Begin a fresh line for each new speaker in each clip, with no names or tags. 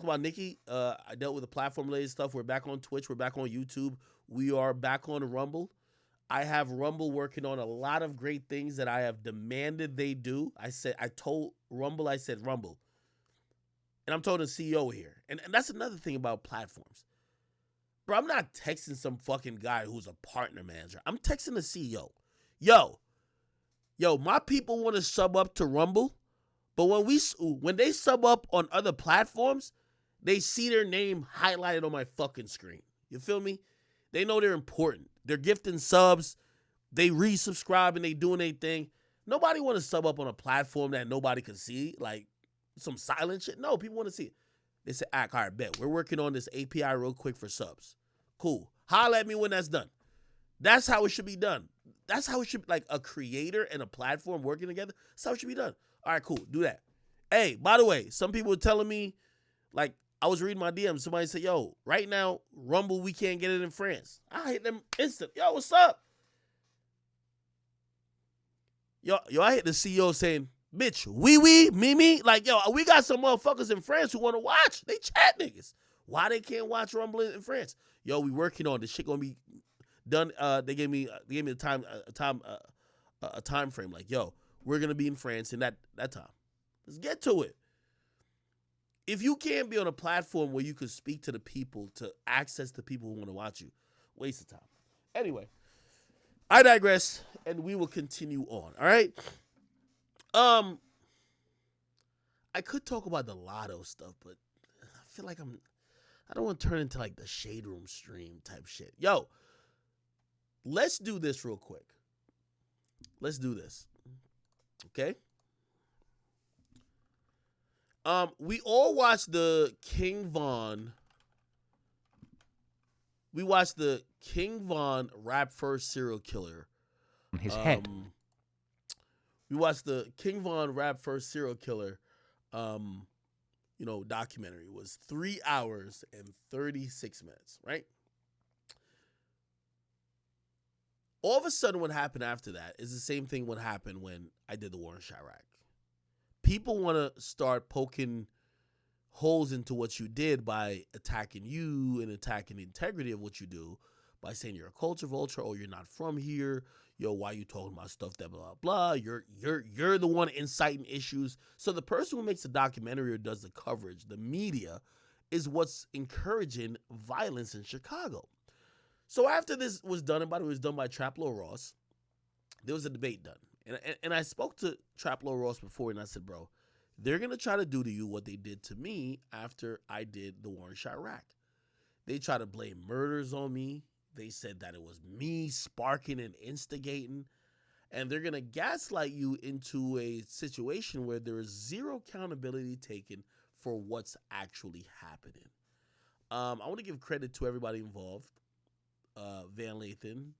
about Nikki. I dealt with the platform related stuff. We're back on Twitch. We're back on YouTube. We are back on Rumble. I have Rumble working on a lot of great things that I have demanded they do. I told Rumble, I said, Rumble. And I'm told the CEO here. And that's another thing about platforms. Bro, I'm not texting some fucking guy who's a partner manager. I'm texting the CEO. Yo, my people want to sub up to Rumble, but when they sub up on other platforms, they see their name highlighted on my fucking screen. You feel me? They know they're important. They're gifting subs. They resubscribe and they doing their thing. Nobody want to sub up on a platform that nobody can see, like some silent shit. No, people want to see it. They say, all right, bet. We're working on this API real quick for subs. Cool. Holla at me when that's done. That's how it should be done. That's how it should be, like a creator and a platform working together. That's how it should be done. All right, cool. Do that. Hey, by the way, some people were telling me, like, I was reading my DMs. Somebody said, yo, right now, Rumble, we can't get it in France. I hit them instant. Yo, what's up? Yo, I hit the CEO saying, bitch, me. Like, yo, we got some motherfuckers in France who want to watch. They chat niggas. Why they can't watch Rumble in France? Yo, we working on this shit gonna be done. They gave me a time frame. Like, yo, we're gonna be in France in that time. Let's get to it. If you can't be on a platform where you can speak to the people, to access the people who want to watch you, waste of time. Anyway, I digress, and we will continue on. All right. I could talk about the lotto stuff, but I feel like I don't want to turn into like the Shade Room stream type shit. Yo, let's do this real quick. Let's do this. Okay? We all watched the King Von. We watched the King Von Rap First Serial Killer.
His head.
We watched the King Von Rap First Serial Killer documentary. It was 3 hours and 36 minutes, right? All of a sudden, what happened after that is the same thing what happened when I did the war in Chirac. People want to start poking holes into what you did by attacking you and attacking the integrity of what you do by saying you're a culture vulture or you're not from here. Yo, why you talking about stuff that blah blah? You're the one inciting issues. So the person who makes the documentary or does the coverage, the media, is what's encouraging violence in Chicago. So after this was done, and by the way, it was done by Traplo Ross, there was a debate done. And I spoke to Traplo Ross before, and I said, bro, they're going to try to do to you what they did to me after I did the war in Chirac. They try to blame murders on me. They said that it was me sparking and instigating. And they're going to gaslight you into a situation where there is zero accountability taken for what's actually happening. I want to give credit to everybody involved. Van Lathan,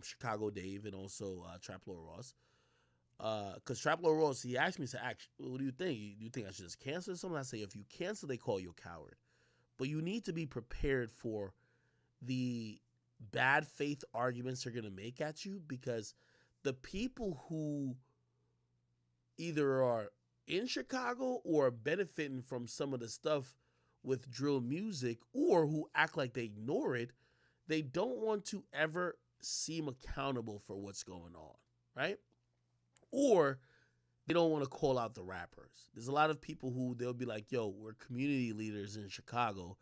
Chicago Dave, and also Traplo Ross. Because Traplo Ross, he asked me, what do you think? Do you think I should just cancel or something? I say, if you cancel, they call you a coward. But you need to be prepared for the bad faith arguments they're going to make at you, because the people who either are in Chicago or are benefiting from some of the stuff with drill music, or who act like they ignore it, they don't want to ever seem accountable for what's going on, right? Or they don't want to call out the rappers. There's a lot of people who they'll be like, yo, we're community leaders in Chicago.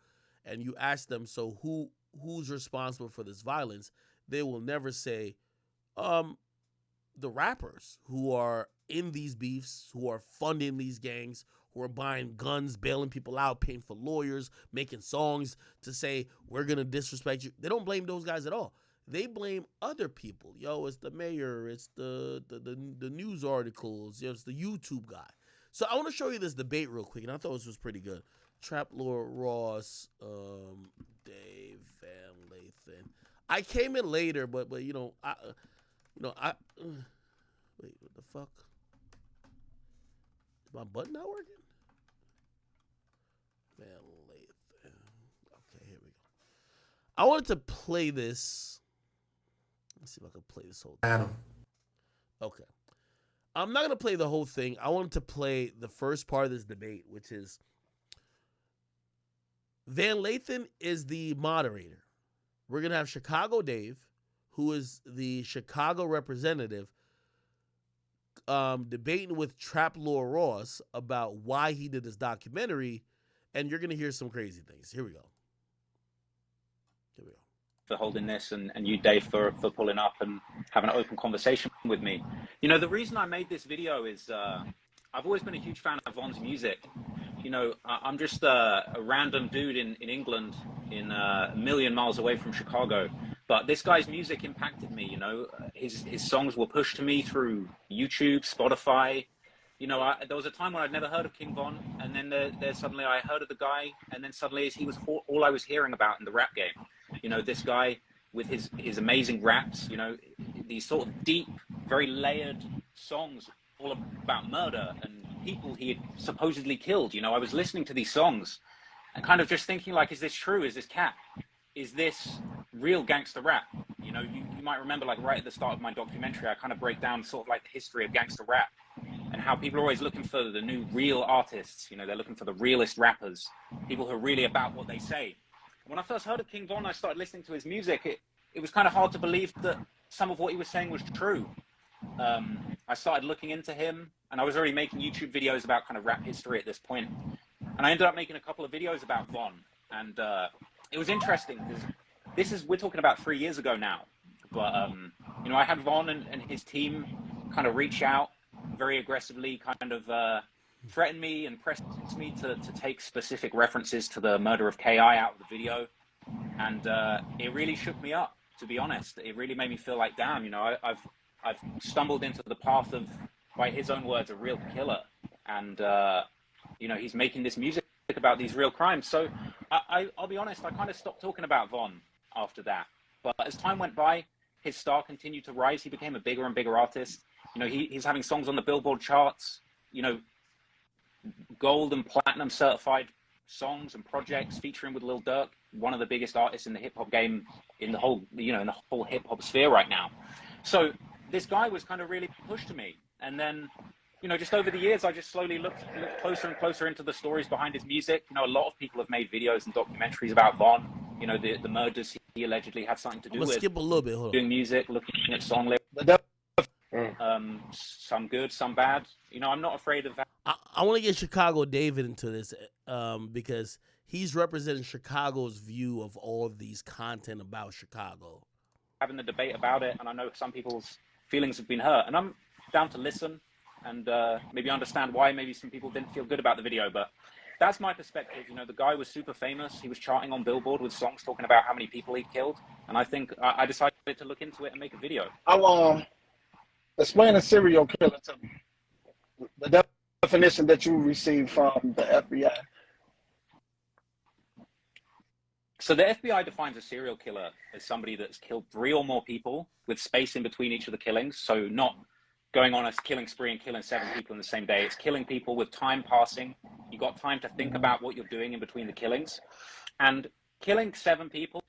And you ask them, so who's responsible for this violence? They will never say, the rappers who are in these beefs, who are funding these gangs, who are buying guns, bailing people out, paying for lawyers, making songs to say, we're going to disrespect you. They don't blame those guys at all. They blame other people. Yo, it's the mayor, it's the news articles, it's the YouTube guy. So I want to show you this debate real quick, and I thought this was pretty good. Traplo Ross, Dave Van Lathan. I came in later, but wait, what the fuck? Is my button not working? Van Lathan. Okay, here we go. I wanted to play this. Let's see if I can play this whole thing.
Adam.
Okay. I'm not going to play the whole thing. I wanted to play the first part of this debate, which is Van Lathan is the moderator. We're going to have Chicago Dave, who is the Chicago representative, debating with Trap Lord Ross about why he did this documentary, and you're going to hear some crazy things. Here we go.
For holding this, and you, Dave, for pulling up and having an open conversation with me. You know, the reason I made this video is I've always been a huge fan of Von's music. You know, I'm just a random dude in England, in a million miles away from Chicago. But this guy's music impacted me, you know. His songs were pushed to me through YouTube, Spotify. You know, there was a time when I'd never heard of King Von, and then there suddenly I heard of the guy, and then suddenly he was all I was hearing about in the rap game. You know, this guy with his amazing raps, you know, these sort of deep, very layered songs all about murder and people he had supposedly killed. You know, I was listening to these songs and kind of just thinking, like, is this true? Is this cap? Is this real gangster rap? You know, you might remember, like, right at the start of my documentary, I kind of break down sort of like the history of gangster rap and how people are always looking for the new real artists. You know, they're looking for the realest rappers, people who are really about what they say. When I first heard of King Von, I started listening to his music. It was kind of hard to believe that some of what he was saying was true. I started looking into him, and I was already making YouTube videos about kind of rap history at this point. And I ended up making a couple of videos about Von. And it was interesting because we're talking about 3 years ago now. But, you know, I had Von and his team kind of reach out very aggressively, kind of threatened me and pressed me to take specific references to the murder of KI out of the video. And it really shook me up, to be honest. It really made me feel like, damn, you know, I've stumbled into the path of, by his own words, a real killer. And, you know, he's making this music about these real crimes. So I'll be honest, I kind of stopped talking about Von after that. But as time went by, his star continued to rise. He became a bigger and bigger artist. You know, he's having songs on the Billboard charts, you know, gold and platinum certified songs and projects featuring with Lil Durk, one of the biggest artists in the hip hop game, in the whole, you know, in the whole hip hop sphere right now. So this guy was kind of really pushed to me. And then, you know, just over the years, I just slowly looked closer and closer into the stories behind his music. You know, a lot of people have made videos and documentaries about Von, you know, the murders he allegedly had something to do with.
Skip a little bit, hold on.
Doing music, looking at song lyrics. Some good, some bad. You know, I'm not afraid of that.
I want to get Chicago David into this because he's representing Chicago's view of all of these content about Chicago.
Having the debate about it, and I know some people's feelings have been hurt, and I'm down to listen and maybe understand why maybe some people didn't feel good about the video, but that's my perspective. You know, the guy was super famous. He was charting on Billboard with songs talking about how many people he killed, and I think I decided to look into it and make a video.
I'll explain a serial killer to me. The definition that you received from the FBI.
So the FBI defines a serial killer as somebody that's killed 3 or more people with space in between each of the killings. So not going on a killing spree and killing 7 people in the same day. It's killing people with time passing. You got time to think about what you're doing in between the killings. And killing 7 people,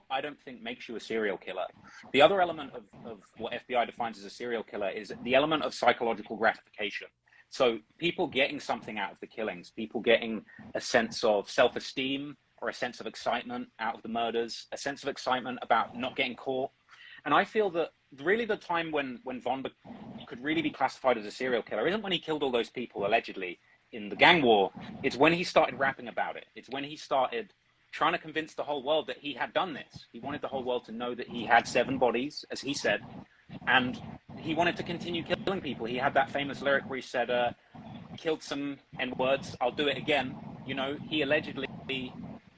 I don't think makes you a serial killer. The other element of what FBI defines as a serial killer is the element of psychological gratification. So people getting something out of the killings, people getting a sense of self-esteem or a sense of excitement out of the murders, a sense of excitement about not getting caught. And I feel that really the time when Von could really be classified as a serial killer isn't when he killed all those people allegedly in the gang war. It's when he started rapping about it. It's when he started trying to convince the whole world that he had done this. He wanted the whole world to know that he had 7 bodies, as he said, and he wanted to continue killing people. He had that famous lyric where he said, killed some N-words, I'll do it again. You know, he allegedly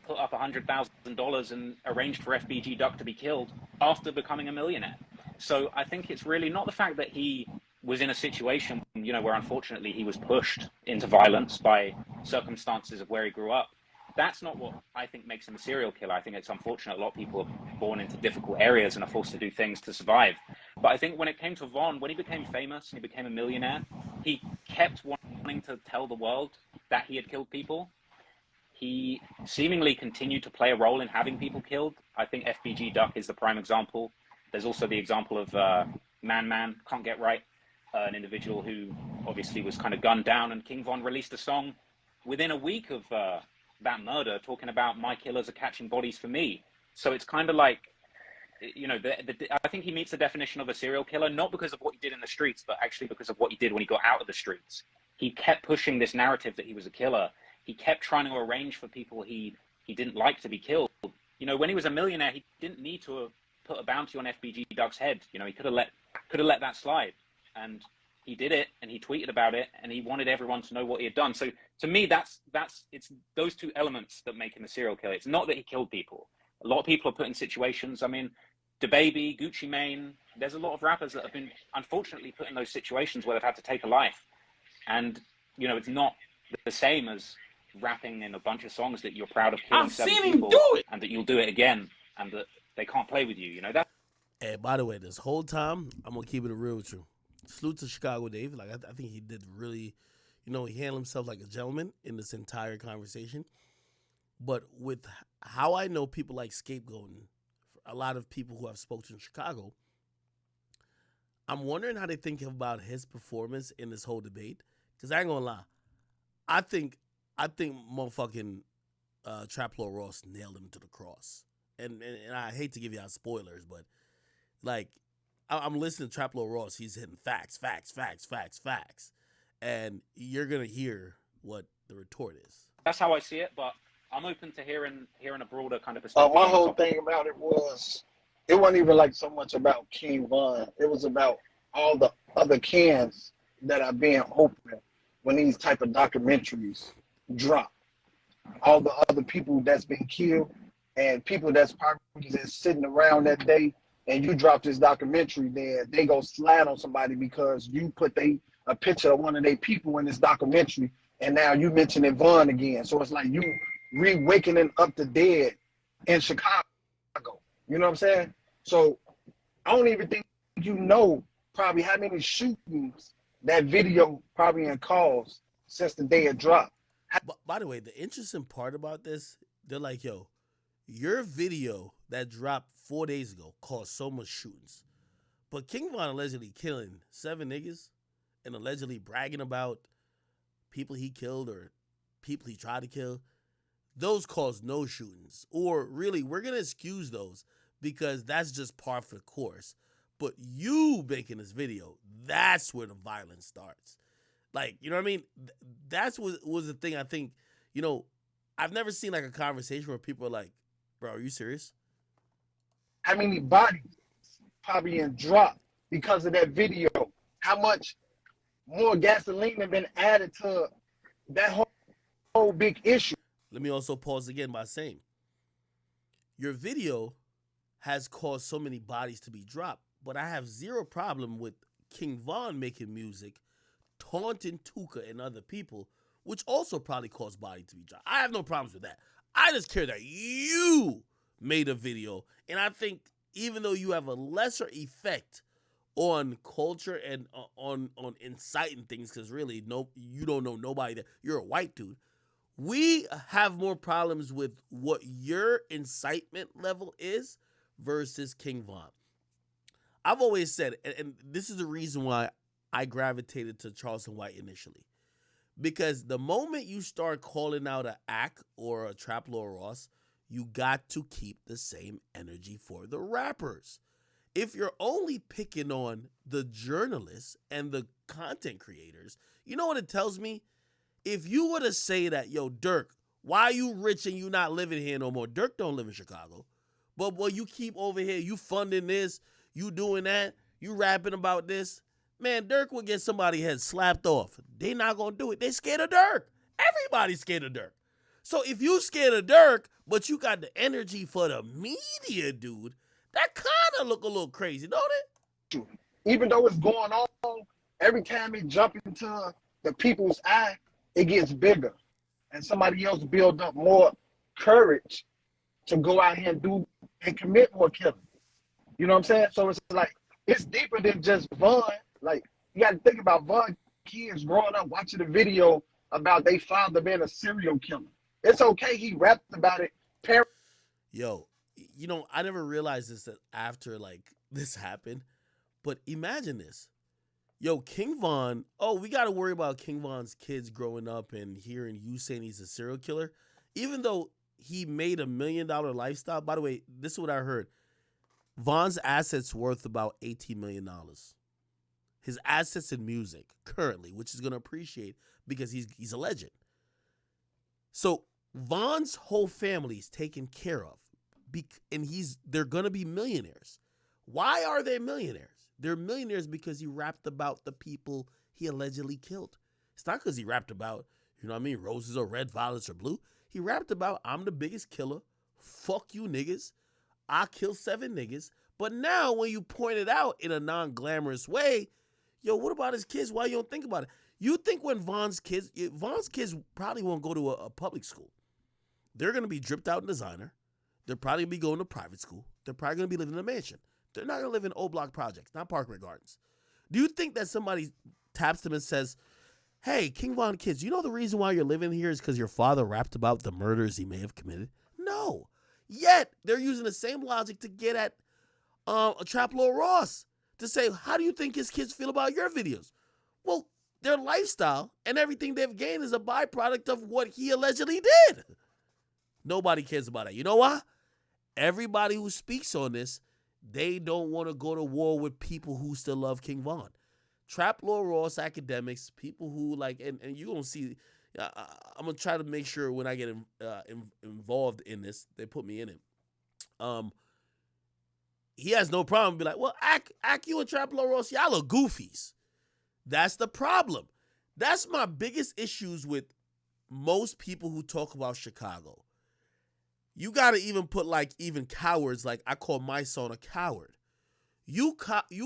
put up $100,000 and arranged for FBG Duck to be killed after becoming a millionaire. So I think it's really not the fact that he was in a situation, you know, where unfortunately he was pushed into violence by circumstances of where he grew up. That's not what I think makes him a serial killer. I think it's unfortunate a lot of people are born into difficult areas and are forced to do things to survive. But I think when it came to Von, when he became famous and he became a millionaire, he kept wanting to tell the world that he had killed people. He seemingly continued to play a role in having people killed. I think FBG Duck is the prime example. There's also the example of Man, Can't Get Right, an individual who obviously was kind of gunned down, and King Von released a song within a week of that murder, talking about my killers are catching bodies for me. So it's kind of like, you know, I think he meets the definition of a serial killer, not because of what he did in the streets, but actually because of what he did when he got out of the streets. He kept pushing this narrative that he was a killer. He kept trying to arrange for people he didn't like to be killed. You know, when he was a millionaire, he didn't need to put a bounty on FBG Doug's head. You know, he could have let that slide, and he did it, and he tweeted about it, and he wanted everyone to know what he had done. So to me, that's it's those two elements that make him a serial killer. It's not that he killed people. A lot of people are put in situations. I mean, DaBaby, Gucci Mane, there's a lot of rappers that have been unfortunately put in those situations where they've had to take a life. And, you know, it's not the same as rapping in a bunch of songs that you're proud of killing 7 people and that you'll do it again and that they can't play with you, you know that.
And by the way, this whole time, I'm going to keep it real with you. Salute to Chicago Dave. Like, I think he did really, you know, he handled himself like a gentleman in this entire conversation. But with how I know people like scapegoating, a lot of people who have spoken in Chicago, I'm wondering how they think about his performance in this whole debate. Because I ain't gonna lie, I think motherfucking Trap Lord Ross nailed him to the cross. And I hate to give you out spoilers, but like I'm listening to Trap Lord Ross, he's hitting facts, and you're gonna hear what the retort is.
That's how I see it, but I'm open to hearing a broader kind of perspective.
My whole thing about it wasn't even like so much about King Von. It was about all the other cans that are being opened when these type of documentaries drop. All the other people that's been killed and people that's probably just sitting around that day, and you drop this documentary, then they go slide on somebody because you put a picture of one of their people in this documentary, and now you mentioning Von again. So it's like you re-wakening up the dead in Chicago. You know what I'm saying? So I don't even think you know probably how many shootings that video probably caused since the day it dropped.
By the way, the interesting part about this, they're like, yo, your video that dropped 4 days ago caused so much shootings. But King Von allegedly killing 7 niggas and allegedly bragging about people he killed or people he tried to kill, those caused no shootings. Or really, we're going to excuse those because that's just par for the course. But you making this video, that's where the violence starts. Like, you know what I mean? That's what was the thing I think, you know, I've never seen like a conversation where people are like, bro, are you serious?
How many bodies probably in drop because of that video? How much more gasoline have been added to that whole big issue?
Let me also pause again by saying, your video has caused so many bodies to be dropped, but I have zero problem with King Von making music, taunting Tuka and other people, which also probably caused bodies to be dropped. I have no problems with that. I just care that you made a video, and I think even though you have a lesser effect on culture and on inciting things, because really, you don't know nobody that you're a white dude. We have more problems with what your incitement level is versus King Von. I've always said, and this is the reason why I gravitated to Charleston White initially, because the moment you start calling out an act or a Trap Lord Ross, you got to keep the same energy for the rappers. If you're only picking on the journalists and the content creators, you know what it tells me? If you were to say that, yo, Dirk, why are you rich and you not living here no more? Dirk don't live in Chicago. But boy, you keep over here, you funding this, you doing that, you rapping about this. Man, Dirk would get somebody's head slapped off. They not gonna do it. They scared of Dirk. Everybody's scared of Dirk. So if you scared of Dirk, but you got the energy for the media, dude, that kind of look a little crazy, don't it?
Even though it's going on, every time it jump into the people's eye, it gets bigger. And somebody else build up more courage to go out here and do and commit more killings. You know what I'm saying? So it's like, it's deeper than just Von. Like, you got to think about Von kids growing up watching the video about their father being a serial killer. It's okay. He rapped about it.
Yo, you know, I never realized this that after like this happened, but imagine this. Yo, King Von, we got to worry about King Von's kids growing up and hearing you saying he's a serial killer. even though he made $1 million lifestyle. By the way, this is what I heard. Von's assets worth about $18 million. His assets in music currently, which is going to appreciate because he's a legend. So Von's whole family is taken care of, and they're going to be millionaires. Why are they millionaires? They're millionaires because he rapped about the people he allegedly killed. It's not because he rapped about, roses or red, violets or blue. He rapped about, I'm the biggest killer. Fuck you niggas. I killed 7 niggas. But now when you point it out in a non-glamorous way, yo, what about his kids? Why you don't think about it? You think when Von's kids probably won't go to a public school. They're going to be dripped out in designer. They're probably going to be going to private school. They're probably going to be living in a mansion. They're not going to live in O-block projects, not Parkway Gardens. Do you think that somebody taps them and says, hey, King Von kids, you know the reason why you're living here is because your father rapped about the murders he may have committed? No. Yet, they're using the same logic to get at a Trap Lord Ross to say, how do you think his kids feel about your videos? Well, their lifestyle and everything they've gained is a byproduct of what he allegedly did. Nobody cares about it. You know why? Everybody who speaks on this, they don't want to go to war with people who still love King Von. Trap Lord Ross, Akademiks, people who like, and you're going to see, I'm going to try to make sure when I get involved in this, they put me in it. He has no problem be like, well, you and Trap Lord Ross, y'all are goofies. That's the problem. That's my biggest issues with most people who talk about Chicago. You got to even put like even cowards, like I call my son a coward. You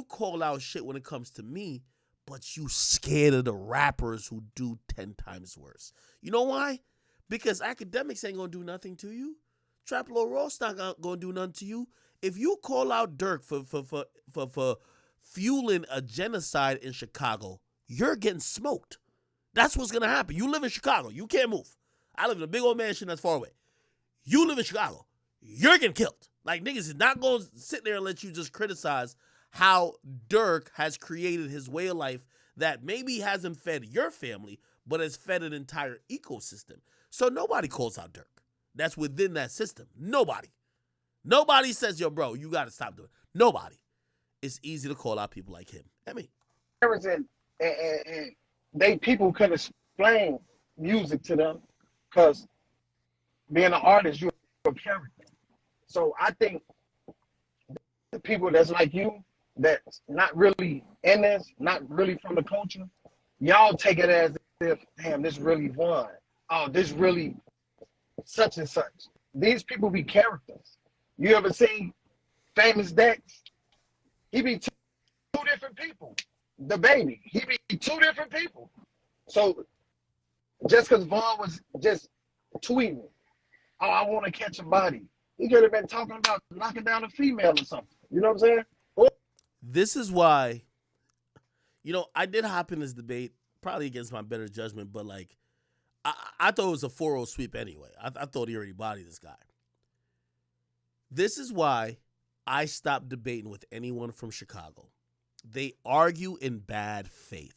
call out shit when it comes to me, but you scared of the rappers who do 10 times worse. You know why? Because Akademiks ain't going to do nothing to you. Trap Lord Ross not going to do nothing to you. If you call out Dirk for fueling a genocide in Chicago, you're getting smoked. That's what's going to happen. You live in Chicago. You can't move. I live in a big old mansion that's far away. You live in Chicago. You're getting killed. Like, niggas is not going to sit there and let you just criticize how Dirk has created his way of life that maybe hasn't fed your family, but has fed an entire ecosystem. So nobody calls out Dirk. That's within that system. Nobody. Nobody says, yo, bro, you got to stop doing it. Nobody. It's easy to call out people like him. I mean.
And people can explain music to them because being an artist, you're a character. So I think the people that's like you, that's not really in this, not really from the culture, y'all take it as if, damn, this really won. Oh, this really such and such. These people be characters. You ever seen Famous Dex? He be two different people. The baby, he be 2 different people. So just because Vaughn was just tweeting, oh, I want to catch a body, he could have been talking about knocking down a female or something. You know what I'm saying?
This is why, I did hop in this debate, probably against my better judgment, but like, I thought it was a 4-0 sweep anyway. I thought he already bodied this guy. This is why I stopped debating with anyone from Chicago. They argue in bad faith.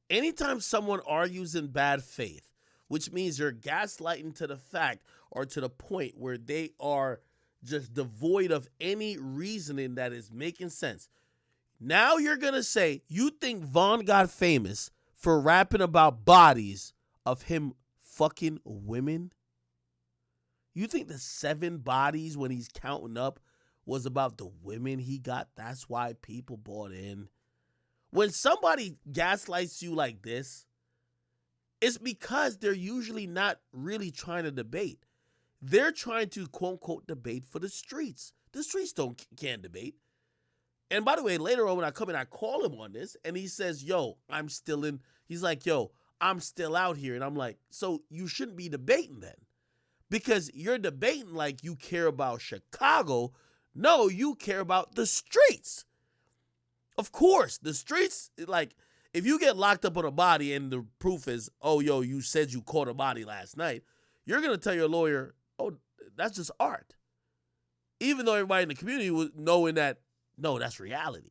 Anytime someone argues in bad faith, which means you're gaslighting to the fact or to the point where they are just devoid of any reasoning that is making sense. Now you're going to say you think Von got famous for rapping about bodies of him fucking women? You think the 7 bodies when he's counting up was about the women he got? That's why people bought in. When somebody gaslights you like this, it's because they're usually not really trying to debate. They're trying to quote unquote debate for the streets. The streets can't debate. And by the way, later on when I come in, I call him on this and he says, yo, I'm still in. He's like, yo, I'm still out here. And I'm like, so you shouldn't be debating then. Because you're debating like you care about Chicago. No, you care about the streets. Of course, the streets, like, if you get locked up on a body and the proof is, oh, yo, you said you caught a body last night, you're going to tell your lawyer, oh, that's just art. Even though everybody in the community was knowing that, no, that's reality.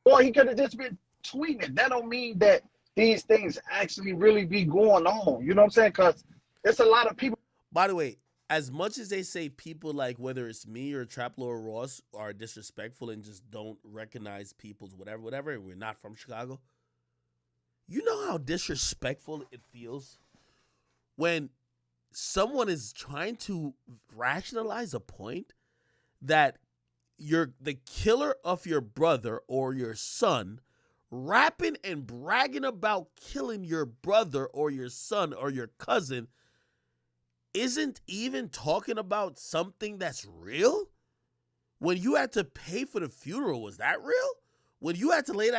Or he could have just been tweeting it. That don't mean that these things actually really be going on. You know what I'm saying? Because it's a lot of people.
By the way, as much as they say people like whether it's me or Trap Lord Ross are disrespectful and just don't recognize people's whatever, and we're not from Chicago. You know how disrespectful it feels when someone is trying to rationalize a point that you're the killer of your brother or your son rapping and bragging about killing your brother or your son or your cousin isn't even talking about something that's real? When you had to pay for the funeral, was that real? When you had to lay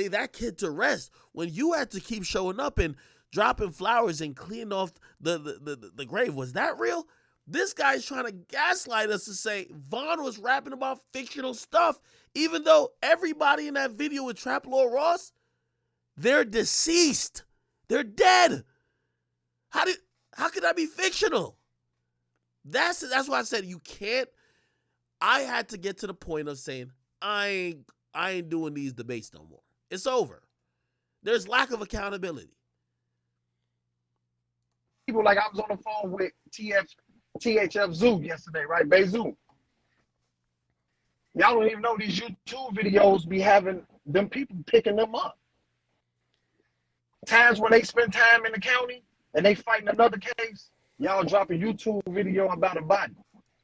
that kid to rest, when you had to keep showing up and dropping flowers and cleaning off the grave, was that real? This guy's trying to gaslight us to say Vaughn was rapping about fictional stuff, even though everybody in that video with Trap Lord Ross, they're deceased. They're dead. How could that be fictional? That's why I said you can't. I had to get to the point of saying I ain't doing these debates no more. It's over. There's lack of accountability.
People like I was on the phone with THF Zoo yesterday, right? Bezoo. Y'all don't even know these YouTube videos be having them people picking them up. Times when they spend time in the county and they fighting another case, y'all drop a YouTube video about a body.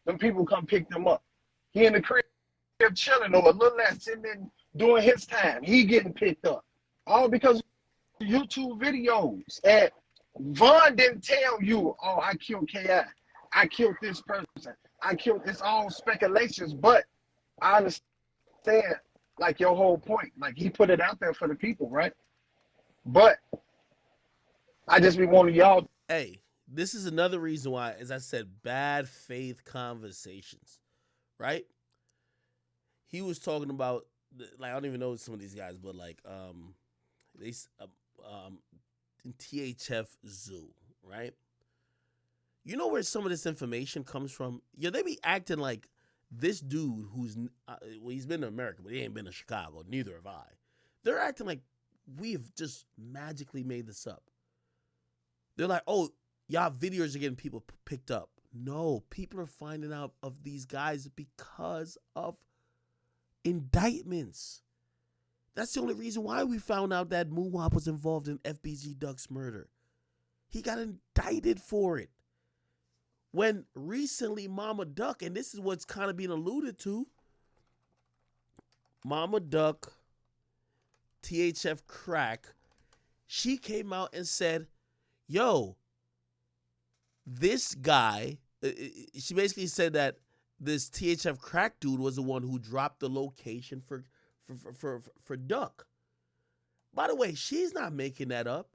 Them people come pick them up. He in the crib chilling or a little less sitting in doing his time. He getting picked up. All because of YouTube videos. And Vaughn didn't tell you, oh, I killed K.I. I killed this person. I killed, it's all speculations, but I understand like your whole point. Like he put it out there for the people, right? But I just be wanting y'all.
Hey, this is another reason why, as I said, bad faith conversations, right? He was talking about, like, I don't even know some of these guys, but like, they, in THF Zoo, right? You know where some of this information comes from? Yeah, they be acting like this dude who's, well, he's been to America, but he ain't been to Chicago. Neither have I. They're acting like we've just magically made this up. They're like, oh, y'all videos are getting people picked up. No, people are finding out of these guys because of indictments. That's the only reason why we found out that Moonwap was involved in FBG Duck's murder. He got indicted for it. When recently Mama Duck, and this is what's kind of being alluded to, Mama Duck, THF Crack, she came out and said, yo, this guy, she basically said that this THF Crack dude was the one who dropped the location for Duck. By the way, she's not making that up.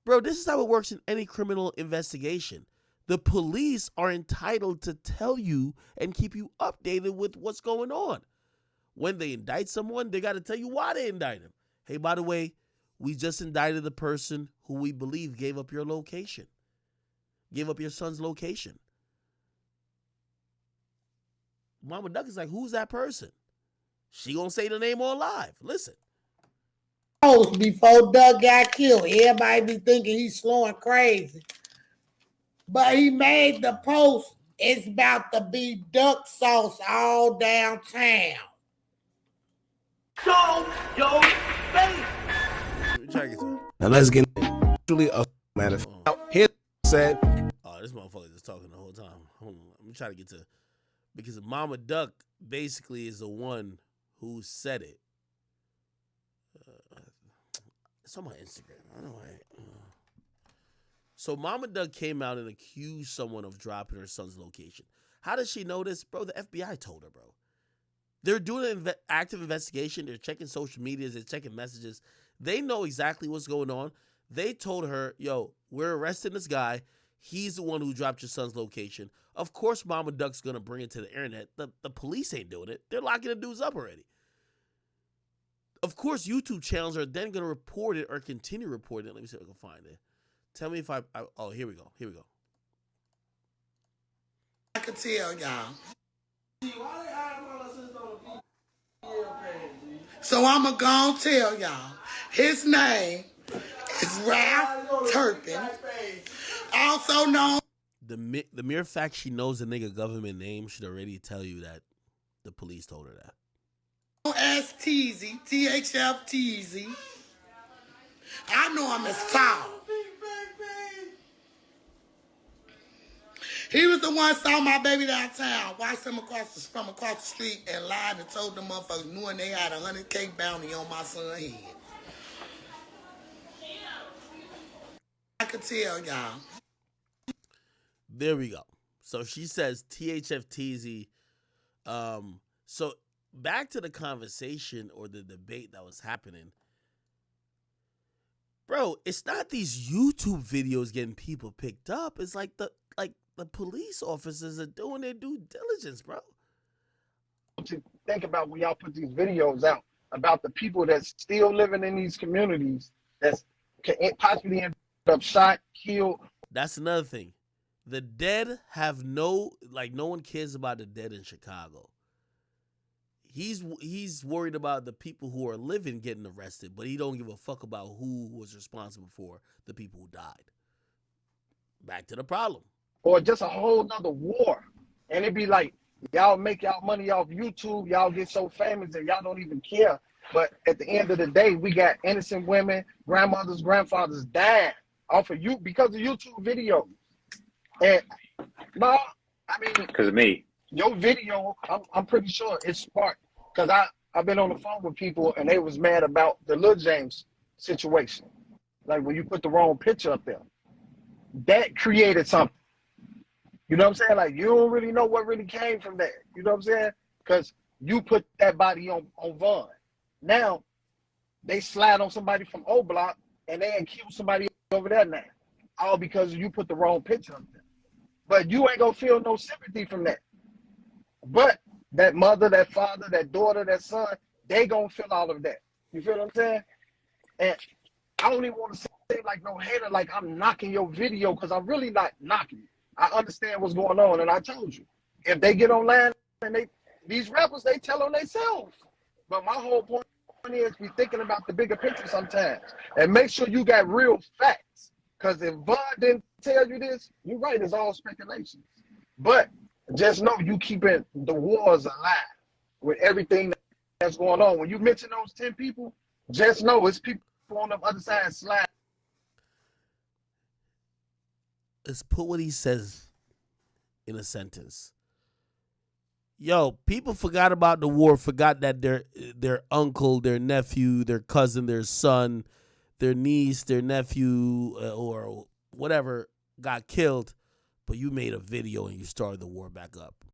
Bro, this is how it works in any criminal investigation. The police are entitled to tell you and keep you updated with what's going on. When they indict someone, they got to tell you why they indict him. Hey, by the way, we just indicted the person who we believe gave up your location. Gave up your son's location. Mama Duck is like, who's that person? She gonna say the name on live. Listen.
Before Doug got killed, everybody be thinking he's slowing crazy. But he made the post, it's about to be duck sauce all downtown.
Show your face.
Check it out.
Now let's get actually a matter. Here said,
oh, this motherfucker just talking the whole time. Hold on. I'm trying to get to, because Mama Duck basically is the one who said it. It's on my Instagram. I don't know why. So Mama Duck came out and accused someone of dropping her son's location. How does she know this? Bro, the FBI told her, bro. They're doing an active investigation. They're checking social medias. They're checking messages. They know exactly what's going on. They told her, yo, we're arresting this guy. He's the one who dropped your son's location. Of course, Mama Duck's going to bring it to the internet. The police ain't doing it. They're locking the dudes up already. Of course, YouTube channels are then going to report it or continue reporting it. Let me see if I can find it. Tell me if oh, here we go. Here we go.
I can tell y'all. So I'm going to go and tell y'all. His name It's Ralph Turpin, also known
The mere fact she knows the nigga government name should already tell you that the police told her that.
as Teasy, THF Teasy. I know him as Tall. He was the one who saw my baby downtown, watched him from across the street, and lied and told them motherfuckers knowing they had a 100K bounty on my son's head. I could tell y'all.
There we go. So she says THFTZ. So back to the conversation or the debate that was happening. Bro, it's not these YouTube videos getting people picked up. It's like the police officers are doing their due diligence, bro.
To think about when y'all put these videos out about the people that's still living in these communities that can possibly end up shot, killed.
That's another thing. The dead have no one cares about the dead in Chicago. He's worried about the people who are living getting arrested, but he don't give a fuck about who was responsible for the people who died. Back to the problem.
Or just a whole nother war. And it'd be like, y'all make y'all money off YouTube, y'all get so famous that y'all don't even care. But at the end of the day, we got innocent women, grandmothers, grandfathers dying off of you because of YouTube videos. And no, I mean,
because of me.
Your video, I'm pretty sure it's sparked because I've been on the phone with people and they was mad about the Lil James situation. Like when you put the wrong picture up there. That created something. You know what I'm saying? Like, you don't really know what really came from that. You know what I'm saying? Because you put that body on Vaughn. Now, they slide on somebody from O Block and they kill somebody over there now. All because you put the wrong picture up there. But you ain't going to feel no sympathy from that. But that mother, that father, that daughter, that son, they going to feel all of that. You feel what I'm saying? And I don't even want to say like no hater, like I'm knocking your video because I'm really not knocking it. I understand what's going on, and I told you, if they get online and these rappers, they tell on themselves. But my whole point is be thinking about the bigger picture sometimes, and make sure you got real facts. Because if Bud didn't tell you this, you're right, it's all speculations. But just know you keeping the wars alive with everything that's going on. When you mention those 10 people, just know it's people on the other side slide.
Let's put what he says in a sentence. Yo, people forgot about the war, forgot that their uncle, their nephew, their cousin, their son, their niece, their nephew, or whatever got killed, but you made a video and you started the war back up.